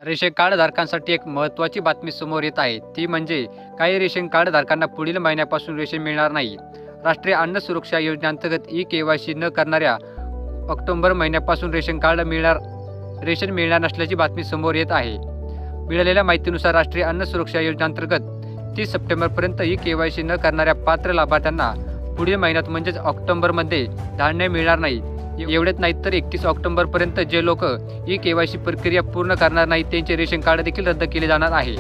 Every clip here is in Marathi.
रेशन कार्ड धारकांसाठी एक महत्त्वाची बातमी समोर येत आहे. ती म्हणजे काही रेशन कार्ड धारकांना पुढील महिन्यापासून रेशन मिळणार नाही. राष्ट्रीय अन्न सुरक्षा योजनेअंतर्गत ई-केवायसी न करणाऱ्या ऑक्टोबर महिन्यापासून रेशन मिळणार नसल्याची बातमी समोर येत आहे. मिळालेल्या माहितीनुसार राष्ट्रीय अन्न सुरक्षा योजनेअंतर्गत 30 सप्टेंबरपर्यंत ई-केवायसी न करणाऱ्या पात्र लाभार्थ्यांना पुढील महिन्यात म्हणजेच ऑक्टोबरमध्ये धान्य मिळणार नाही. एवढेच नाही तर 31 ऑक्टोबरपर्यंत जे लोक ई-केवायसी प्रक्रिया पूर्ण करणार नाहीत त्यांचे रेशन कार्ड देखील रद्द केले जाणार आहे.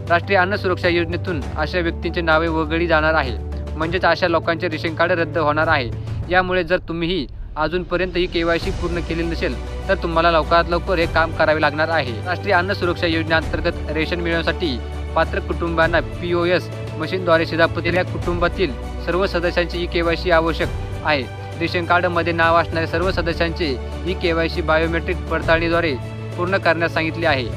राष्ट्रीय अन्न सुरक्षा योजनेतून अशा व्यक्तींची नावे वगळली जाणार आहे. म्हणजेच अशा लोकांचे रेशन कार्ड रद्द होणार आहे. यामुळे जर तुम्हीही अजूनपर्यंत ई-केवायसी पूर्ण केली नसेल तर तुम्हाला लवकरात लवकर हे काम करावे लागणार आहे. राष्ट्रीय अन्न सुरक्षा योजनेअंतर्गत रेशन मिळवण्यासाठी पात्र कुटुंबांना POS मशीनद्वारे शिधापत्रित या कुटुंबातील सर्व सदस्यांची ई-केवायसी आवश्यक आहे. रेशन कार्डमध्ये नाव असणाऱ्या सर्व सदस्यांचे ई-केवायसी बायोमेट्रिक पडताळणीद्वारे पूर्ण करण्यास सांगितले आहे.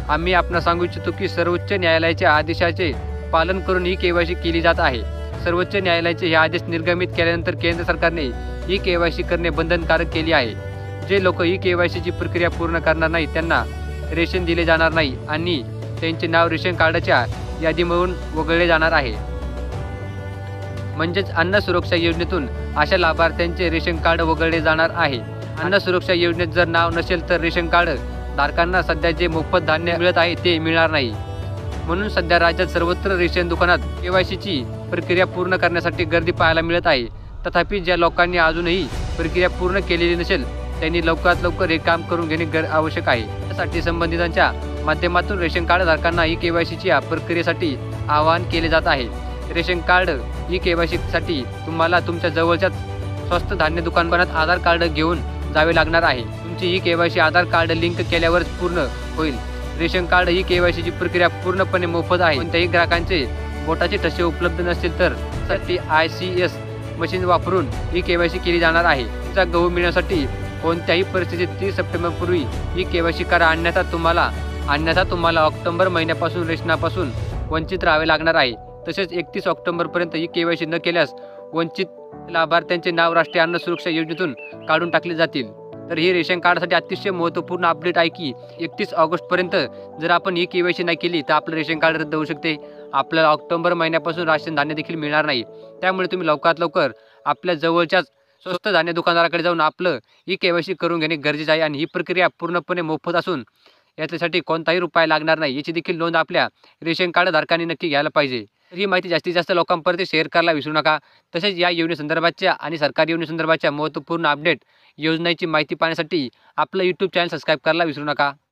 आम्ही आपणास सांगू इच्छितो की सर्वोच्च न्यायालयाच्या आदेशाचे पालन करून ई-केवायसी केली जात आहे. सर्वोच्च न्यायालयाचे हे आदेश निर्गमित केल्यानंतर केंद्र सरकारने ई-केवायसी करणे बंधनकारक केले आहे. जे लोक ई-केवायसीची प्रक्रिया पूर्ण करणार नाही त्यांना रेशन दिले जाणार नाही आणि त्यांचे नाव रेशन कार्डच्या यादीमधून वगळले जाणार आहे. म्हणजेच अन्न सुरक्षा योजनेतून अशा लाभार्थ्यांचे रेशन कार्ड वगळले जाणार आहे. अन्न सुरक्षा योजनेत जर नाव नसेल तर रेशन कार्ड धारकांना सध्या जे मोफत धान्य मिळत आहे ते मिळणार नाही. म्हणून सध्या राज्यात सर्वत्र रेशन दुकानात केवायसीची प्रक्रिया पूर्ण करण्यासाठी गर्दी पाहायला मिळत आहे. तथापि ज्या लोकांनी अजूनही प्रक्रिया पूर्ण केलेली नसेल त्यांनी लवकरात लवकर हे काम करून घेणे आवश्यक आहे. त्यासाठी संबंधितांच्या माध्यमातून रेशन कार्ड धारकांना ई-केवायसीच्या प्रक्रियेसाठी आवाहन केले जात आहे. रेशन कार्ड ई-केवायसीसाठी तुम्हाला तुमच्या जवळच्या स्वस्त धान्य दुकानात आधार कार्ड घेऊन जावे लागणार आहे. तुमची ई-केवायसी आधार कार्ड लिंक केल्यावरच पूर्ण होईल. रेशन कार्ड ई-केवायसीची प्रक्रिया पूर्णपणे मोफत आहे. कोणत्याही ग्राहकांचे बोटाचे ठसे उपलब्ध नसतील तर साठी ICS मशीन वापरून ई-केवायसी केली जाणार आहे. तुमचा गहू मिळण्यासाठी कोणत्याही परिस्थितीत 30 सप्टेंबरपूर्वी ई-केवायसी करा, अन्यथा तुम्हाला ऑक्टोबर महिन्यापासून रेशनापासून वंचित राहावे लागणार आहे. तसेच 31 ऑक्टोबरपर्यंत ई-केवायसी न केल्यास वंचित लाभार्थ्यांचे नाव राष्ट्रीय अन्न सुरक्षा योजनेतून काढून टाकले जातील. तर ही रेशन कार्डसाठी अतिशय महत्त्वपूर्ण अपडेट आहे की 31 ऑगस्टपर्यंत जर आपण ई-केवायसी नाही केली तर आपलं रेशन कार्ड रद्द होऊ शकते. आपल्याला ऑक्टोबर महिन्यापासून राशन धान्य देखील मिळणार नाही. त्यामुळे तुम्ही लवकरात लवकर आपल्या जवळच्याच स्वस्त धान्य दुकानदाराकडे जाऊन आपलं ई-केवायसी करून घेणे गरजेचे आहे. आणि ही प्रक्रिया पूर्णपणे मोफत असून याच्यासाठी कोणताही रुपया लागणार नाही. याची देखील नोंद आपल्या रेशन कार्ड धारकांनी नक्की घ्यायला पाहिजे. ही माहिती जास्तीत जास्त लोकांपर्यंत शेअर करायला विसरू नका. तसेच या योजनेसंदर्भातच्या आणि सरकारी योजनेसंदर्भातच्या महत्त्वपूर्ण अपडेट योजनेची माहिती पाहण्यासाठी आपलं YouTube चॅनल सबस्क्राईब करायला विसरू नका.